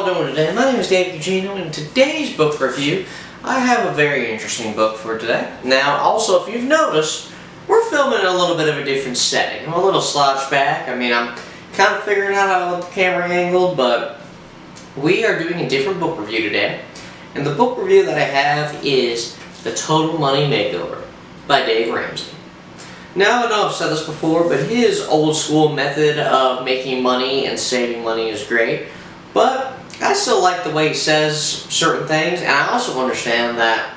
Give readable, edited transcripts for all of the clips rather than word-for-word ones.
y'all doing today? My name is Dave Eugenio, and in today's book review, I have a very interesting book for today. Now, also, if you've noticed, we're filming in a little bit of a different setting. I'm a little slouched back. I mean, I'm kind of figuring out how to get the camera angled, but we are doing a different book review today. And the book review that I have is The Total Money Makeover by Dave Ramsey. Now, I know I've said this before, but his old school method of making money and saving money is great. But I still like the way he says certain things, and I also understand that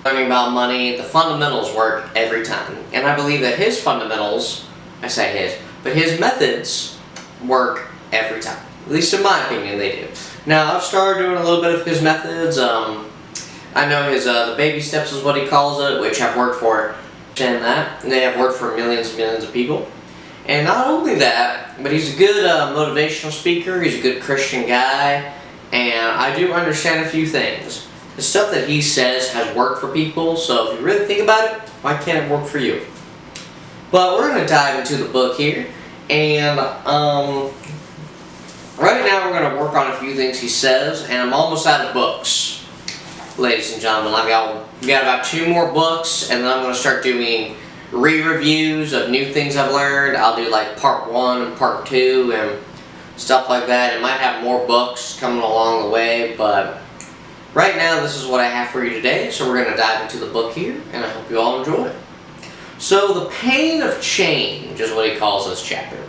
learning about money, the fundamentals work every time. And I believe that his fundamentals, I say his, but his methods work every time. At least in my opinion, they do. Now, I've started doing a little bit of his methods. I know his the baby steps is what he calls it, which I've worked for. And that, and they have worked for millions and millions of people. And not only that, but he's a good motivational speaker, he's a good Christian guy, and I do understand a few things. The stuff that he says has worked for people, so if you really think about it, why can't it work for you? But we're going to dive into the book here, and right now we're going to work on a few things he says, and I'm almost out of books. Ladies and gentlemen, we got about 2 more books, and then I'm going to start doing re-reviews of new things I've learned. I'll do like part 1 and part 2 and stuff like that. It might have more books coming along the way, but right now this is what I have for you today. So we're going to dive into the book here, and I hope you all enjoy it. So the pain of change is what he calls this chapter.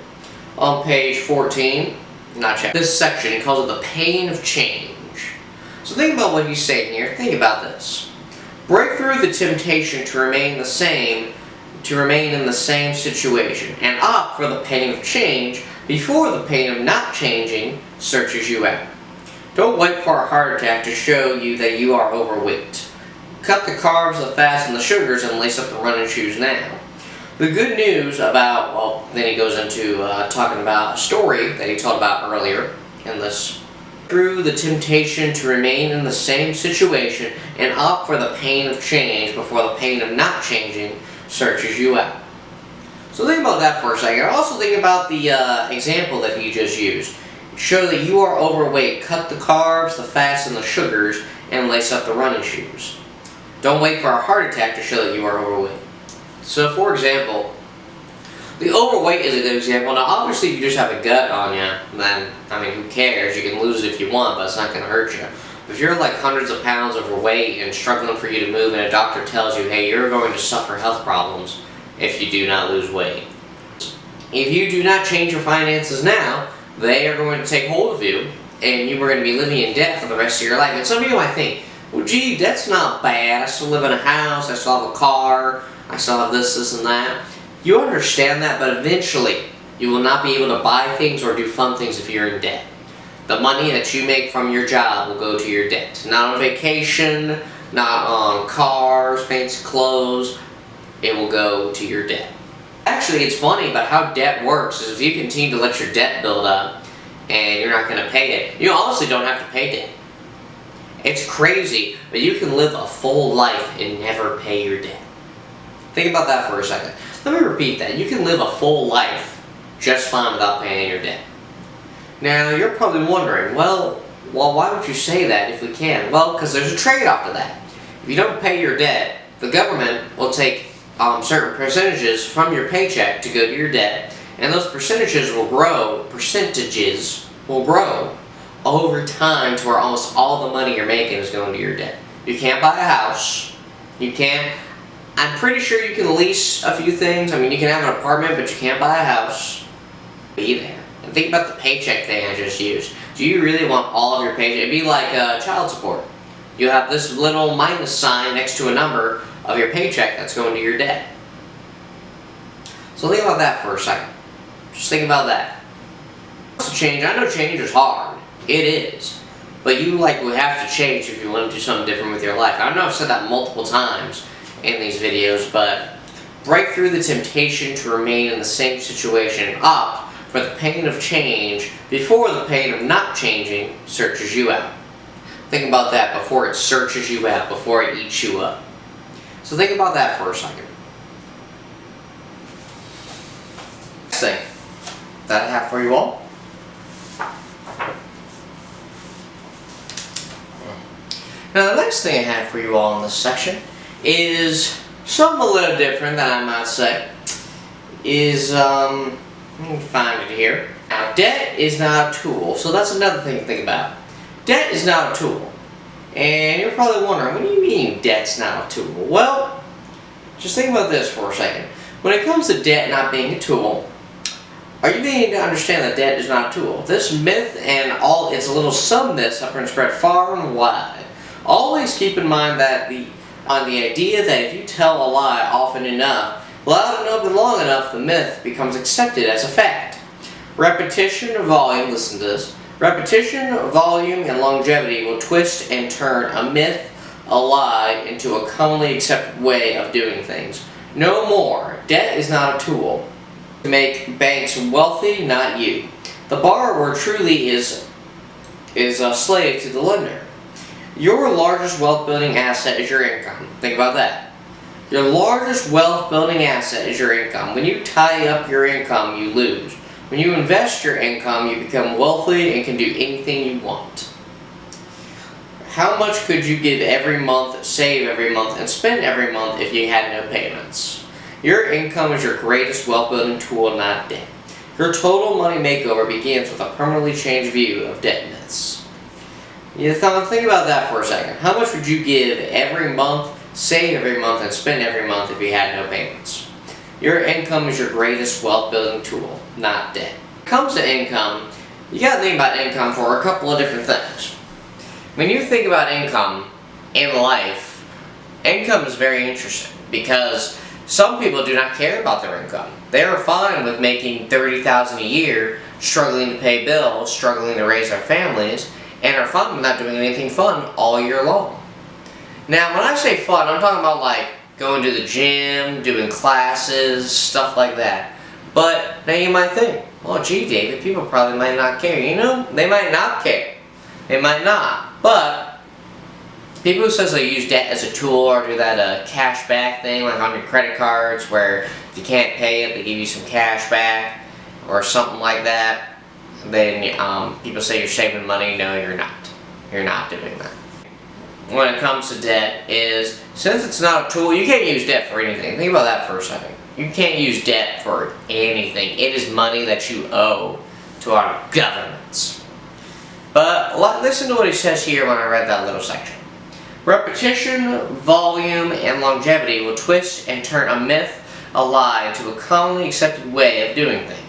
On page 14, not chapter, this section, he calls it the pain of change. So think about what he's saying here. Think about this. Break through the temptation to remain in the same situation, and opt for the pain of change before the pain of not changing searches you out. Don't wait for a heart attack to show you that you are overweight. Cut the carbs, the fats, and the sugars, and lace up the running shoes now. The good news about, well, then he goes into talking about a story that he told about earlier in this. Through the temptation to remain in the same situation and opt for the pain of change before the pain of not changing searches you out. So think about that for a second. Also think about the example that he just used. Show that you are overweight. Cut the carbs, the fats, and the sugars, and lace up the running shoes. Don't wait for a heart attack to show that you are overweight. So for example, the overweight is a good example. Now obviously if you just have a gut on you, then, I mean, who cares? You can lose it if you want, but it's not going to hurt you. If you're like hundreds of pounds overweight and struggling for you to move, and a doctor tells you, hey, you're going to suffer health problems if you do not lose weight. If you do not change your finances now, they are going to take hold of you, and you are going to be living in debt for the rest of your life. And some of you might think, well, gee, that's not bad. I still live in a house, I still have a car, I still have this, and that. You understand that, but eventually you will not be able to buy things or do fun things if you're in debt. The money that you make from your job will go to your debt. Not on vacation, not on cars, fancy clothes. It will go to your debt. Actually, it's funny about how debt works is if you continue to let your debt build up and you're not going to pay it, you honestly don't have to pay debt. It's crazy, but you can live a full life and never pay your debt. Think about that for a second. Let me repeat that. You can live a full life just fine without paying your debt. Now, you're probably wondering, well, why would you say that if we can? Well, because there's a trade-off to that. If you don't pay your debt, the government will take certain percentages from your paycheck to go to your debt, and those percentages will grow over time to where almost all the money you're making is going to your debt. You can't buy a house. You can't. I'm pretty sure you can lease a few things. I mean, you can have an apartment, but you can't buy a house. Be there. And think about the paycheck thing I just used. Do you really want all of your paycheck? It'd be like child support. You have this little minus sign next to a number of your paycheck that's going to your debt. So think about that for a second. Just think about that. Change. I know change is hard. It is. But you would have to change if you want to do something different with your life. I know I've said that multiple times in these videos, but break through the temptation to remain in the same situation and opt for the pain of change before the pain of not changing searches you out. Think about that before it searches you out, before it eats you up. So think about that for a second. Next thing that I have for you all Now the next thing I have for you all in this section is something a little different that I might say. Let me find it here. Now debt is not a tool, so that's another thing to think about. Debt is not a tool. And you're probably wondering, what do you mean debt's not a tool? Well, just think about this for a second. When it comes to debt not being a tool, are you beginning to understand that debt is not a tool? This myth and all its little sub-myths have been spread far and wide. Always keep in mind that the idea that if you tell a lie often enough, loud enough and long enough, the myth becomes accepted as a fact. Repetition, volume, listen to this. Repetition, volume, and longevity will twist and turn a myth, a lie, into a commonly accepted way of doing things. No more. Debt is not a tool to make banks wealthy, not you. The borrower truly is a slave to the lender. Your largest wealth building asset is your income. Think about that. Your largest wealth building asset is your income. When you tie up your income, you lose. When you invest your income, you become wealthy and can do anything you want. How much could you give every month, save every month, and spend every month if you had no payments? Your income is your greatest wealth building tool, not debt. Your total money makeover begins with a permanently changed view of debt myths. You think about that for a second. How much would you give every month, save every month, and spend every month if you had no payments? Your income is your greatest wealth building tool, not debt. When it comes to income, you gotta think about income for a couple of different things. When you think about income in life, income is very interesting because some people do not care about their income. They are fine with making $30,000 a year, struggling to pay bills, struggling to raise their families, and are fine with not doing anything fun all year long. Now, when I say fun, I'm talking about like going to the gym, doing classes, stuff like that. But now you might think, well, gee, David, people probably might not care. You know, they might not care. They might not. But people who says they use debt as a tool or do that cash back thing, like on your credit cards, where if you can't pay it, they give you some cash back or something like that. Then people say you're saving money. No, you're not. You're not doing that. When it comes to debt is, since it's not a tool, you can't use debt for anything. Think about that for a second. You can't use debt for anything. It is money that you owe to our governments. But listen to what he says here when I read that little section. Repetition, volume, and longevity will twist and turn a myth, a lie, into a commonly accepted way of doing things.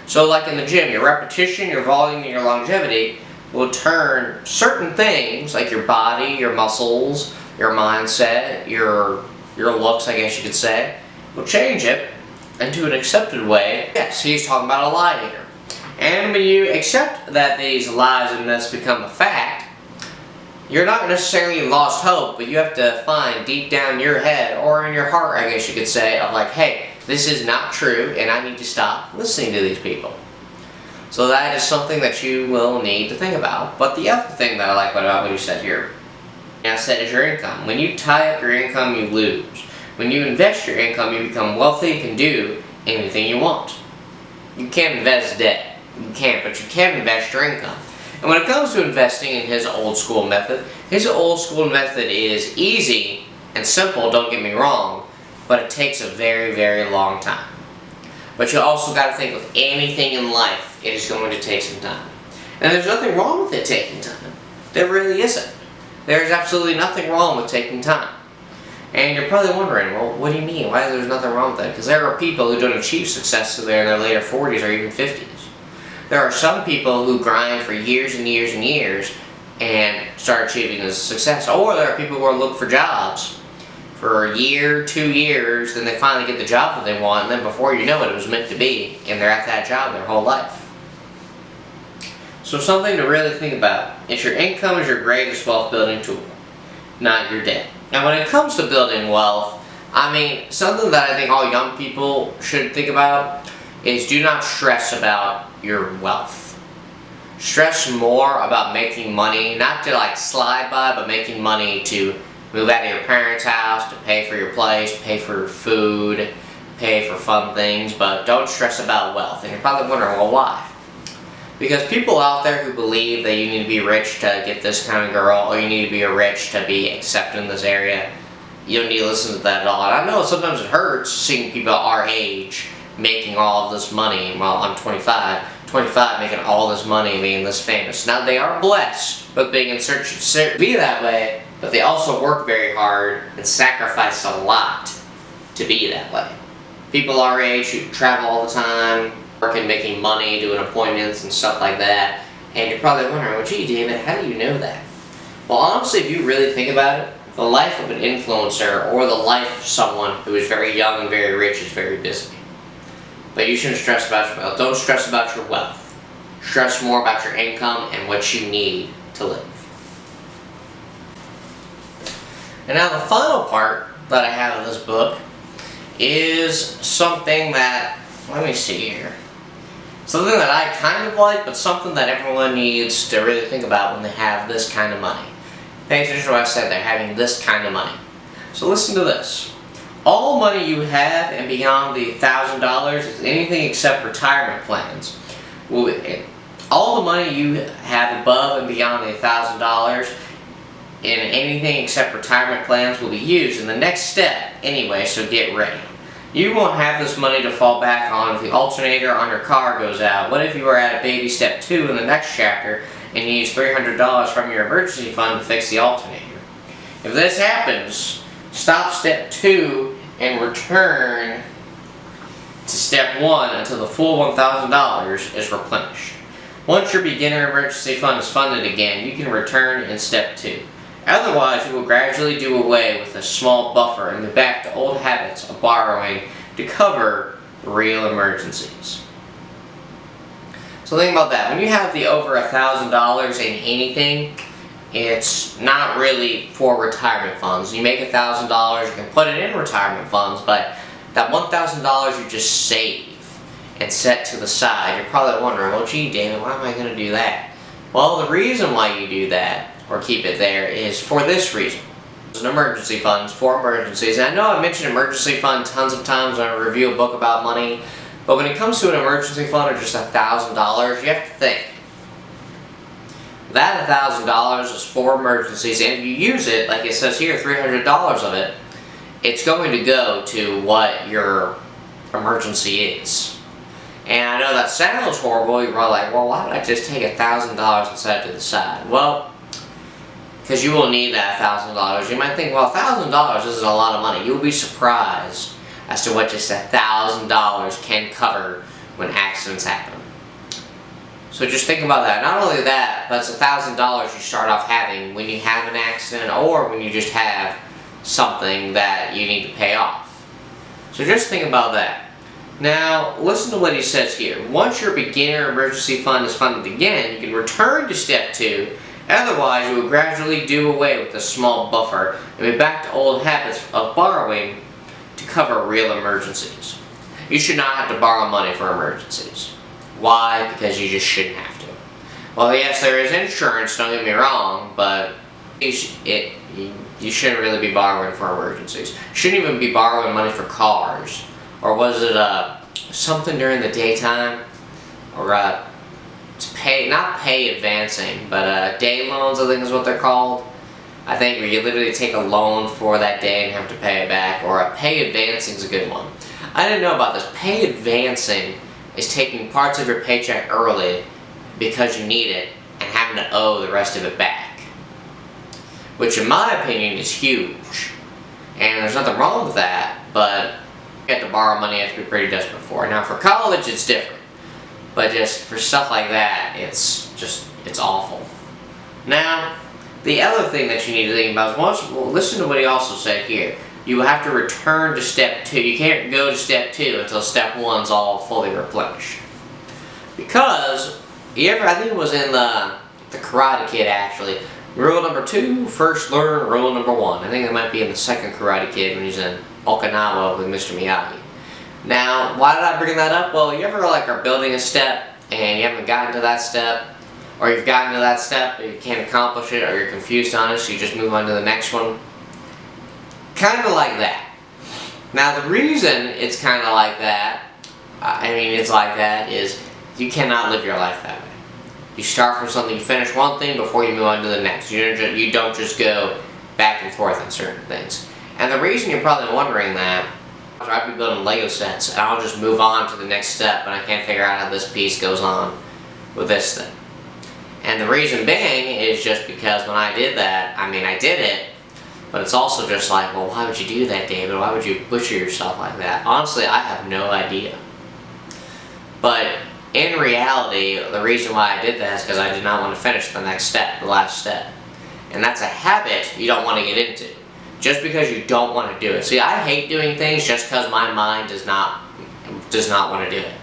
So like in the gym, your repetition, your volume, and your longevity will turn certain things, like your body, your muscles, your mindset, your looks, I guess you could say, will change it into an accepted way. Yes, he's talking about a lie here. And when you accept that these lies and myths become a fact, you're not necessarily lost hope, but you have to find deep down in your head, or in your heart, I guess you could say, of like, hey, this is not true, and I need to stop listening to these people. So that is something that you will need to think about. But the other thing that I like about what you said here, asset is your income. When you tie up your income, you lose. When you invest your income, you become wealthy and can do anything you want. You can't invest debt. You can't, but you can invest your income. And when it comes to investing in his old school method is easy and simple, don't get me wrong, but it takes a very, very long time. But you also got to think with anything in life, it is going to take some time. And there's nothing wrong with it taking time. There really isn't. There's absolutely nothing wrong with taking time. And you're probably wondering, well, what do you mean? Why there's nothing wrong with that? Because there are people who don't achieve success until they're in their later 40s or even 50s. There are some people who grind for years and years and years and start achieving this success. Or there are people who are looking for jobs for a year, 2 years, then they finally get the job that they want, and then before you know it, it was meant to be, and they're at that job their whole life. So something to really think about is your income is your greatest wealth building tool, not your debt. And when it comes to building wealth, I mean, something that I think all young people should think about is do not stress about your wealth. Stress more about making money, not to like slide by, but making money to move out of your parents' house, to pay for your place, pay for food, pay for fun things, but don't stress about wealth. And you're probably wondering, well, why? Because people out there who believe that you need to be rich to get this kind of girl, or you need to be rich to be accepted in this area, you don't need to listen to that at all. And I know sometimes it hurts seeing people our age making all of this money. Well, I'm 25 making all this money, being this famous. Now, they are blessed with being in search to be that way, but they also work very hard and sacrifice a lot to be that way. People our age who travel all the time, working, making money, doing appointments and stuff like that, and you're probably wondering, well, gee, David, how do you know that? Well, honestly, if you really think about it, the life of an influencer or the life of someone who is very young and very rich is very busy. But you shouldn't stress about your wealth. Don't stress about your wealth. Stress more about your income and what you need to live. And now the final part that I have of this book is something that, let me see here. Something that I kind of like, but something that everyone needs to really think about when they have this kind of money. Pay attention to what I said, they're having this kind of money. So listen to this. All money you have and beyond the $1,000 is anything except retirement plans. All the money you have above and beyond the $1,000 in anything except retirement plans will be used in the next step anyway, so get ready. You won't have this money to fall back on if the alternator on your car goes out. What if you are at a baby step 2 in the next chapter and you use $300 from your emergency fund to fix the alternator? If this happens, stop step 2 and return to step 1 until the full $1,000 is replenished. Once your beginner emergency fund is funded again, you can return in step 2. Otherwise, you will gradually do away with a small buffer and be back to old habits of borrowing to cover real emergencies. So think about that. When you have the over $1,000 in anything, it's not really for retirement funds. You make $1,000, you can put it in retirement funds, but that $1,000 you just save and set to the side, you're probably wondering, well, gee, David, why am I going to do that? Well, the reason why you do that, or keep it there, is for this reason. It's an emergency fund for emergencies. And I know I mentioned emergency fund tons of times when I review a book about money, but when it comes to an emergency fund of just $1,000, you have to think. That $1,000 is for emergencies, and if you use it, like it says here, $300 of it, it's going to go to what your emergency is. And I know that sounds horrible. You're probably like, well, why would I just take $1,000 and set it to the side? Well, because you will need that $1,000. You might think, well, $1,000 isn't a lot of money. You'll be surprised as to what just $1,000 can cover when accidents happen. So just think about that. Not only that, but it's $1,000 you start off having when you have an accident or when you just have something that you need to pay off. So just think about that. Now, listen to what he says here. Once your beginner emergency fund is funded again, you can return to step 2. Otherwise, you will gradually do away with a small buffer and be back to old habits of borrowing to cover real emergencies. You should not have to borrow money for emergencies. Why? Because you just shouldn't have to. Well, yes, there is insurance, don't get me wrong, but you shouldn't really be borrowing for emergencies. You shouldn't even be borrowing money for cars. Or was it something during the daytime? Or not pay advancing, but day loans, I think is what they're called. I think where you literally take a loan for that day and have to pay it back. Or a pay advancing is a good one. I didn't know about this. Pay advancing is taking parts of your paycheck early because you need it and having to owe the rest of it back. Which in my opinion is huge. And there's nothing wrong with that, but you have to borrow money, you have to be pretty desperate for it. Now for college it's different. But just for stuff like that, it's awful. Now, the other thing that you need to think about is, listen to what he also said here. You have to return to step 2. You can't go to step 2 until step 1's all fully replenished. Because, I think it was in the Karate Kid actually, rule number 2, first learn rule number 1. I think it might be in the second Karate Kid when he's in Okinawa with Mr. Miyagi. Now, why did I bring that up? Well, you ever are building a step and you haven't gotten to that step, or you've gotten to that step but you can't accomplish it, or you're confused on it, so you just move on to the next one? Kind of like that. Now, the reason it's kind of like that, it's like that, is you cannot live your life that way. You start from something, you finish one thing before you move on to the next. You don't just go back and forth on certain things. And the reason you're probably wondering that, I'd be building Lego sets and I'll just move on to the next step and I can't figure out how this piece goes on with this thing. And the reason being is just because when I did that, I mean I did it, but it's also just like, well, why would you do that, David? Why would you butcher yourself like that? Honestly, I have no idea. But in reality, the reason why I did that is because I did not want to finish the next step, the last step. And that's a habit you don't want to get into, just because you don't want to do it. See, I hate doing things just because my mind does not want to do it.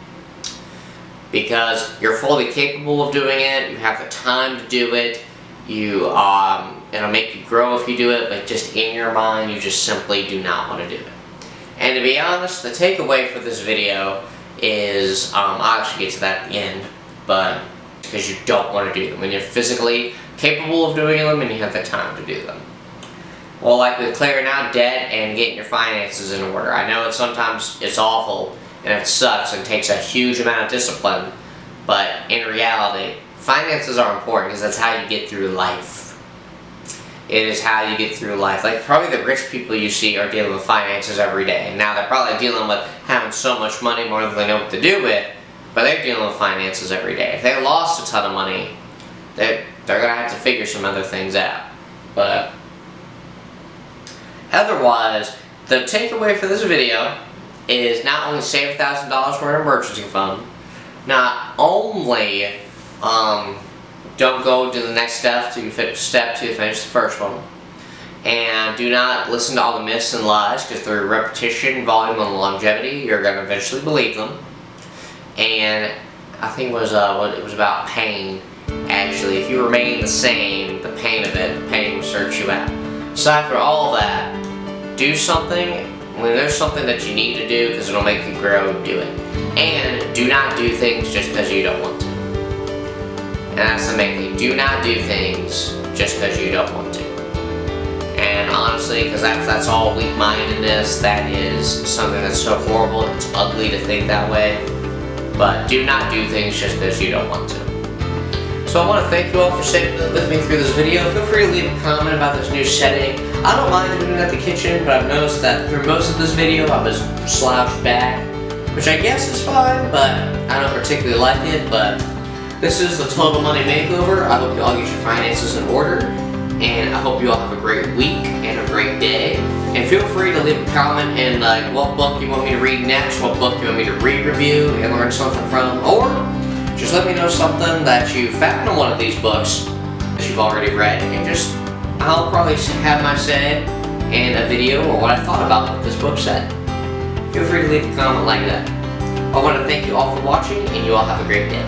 Because you're fully capable of doing it, you have the time to do it, it'll make you grow if you do it, but just in your mind, you just simply do not want to do it. And to be honest, the takeaway for this video is, I'll actually get to that at the end, but because you don't want to do them. When you're physically capable of doing them and you have the time to do them. Well, like with clearing out debt and getting your finances in order. I know sometimes it's awful and it sucks and takes a huge amount of discipline, but in reality, finances are important because that's how you get through life. It is how you get through life. Like, probably the rich people you see are dealing with finances every day. Now, they're probably dealing with having so much money more than they know what to do with, but they're dealing with finances every day. If they lost a ton of money, they're going to have to figure some other things out. But otherwise, the takeaway for this video is not only save $1,000 for an emergency fund, not only don't go to the next step to finish the first one, and do not listen to all the myths and lies, because through repetition, volume, and longevity, you're going to eventually believe them. And I think it was about pain. Actually, if you remain the same, the pain will search you out. So after all that, do something when there's something that you need to do because it'll make you grow, do it. And do not do things just because you don't want to. And that's the main thing. Do not do things just because you don't want to. And honestly, because that's all weak-mindedness, that is something that's so horrible, it's ugly to think that way. But do not do things just because you don't want to. So I want to thank you all for sitting with me through this video. Feel free to leave a comment about this new setting. I don't mind doing it at the kitchen, but I've noticed that through most of this video I was slouched back, which I guess is fine, but I don't particularly like it. But this is the Total Money Makeover. I hope you all get your finances in order, and I hope you all have a great week and a great day. And feel free to leave a comment and like what book you want me to read next, what book you want me to re-review and learn something from, or just let me know something that you found in one of these books that you've already read, and I'll probably have my say in a video or what I thought about what this book said. Feel free to leave a comment like that. I want to thank you all for watching, and you all have a great day.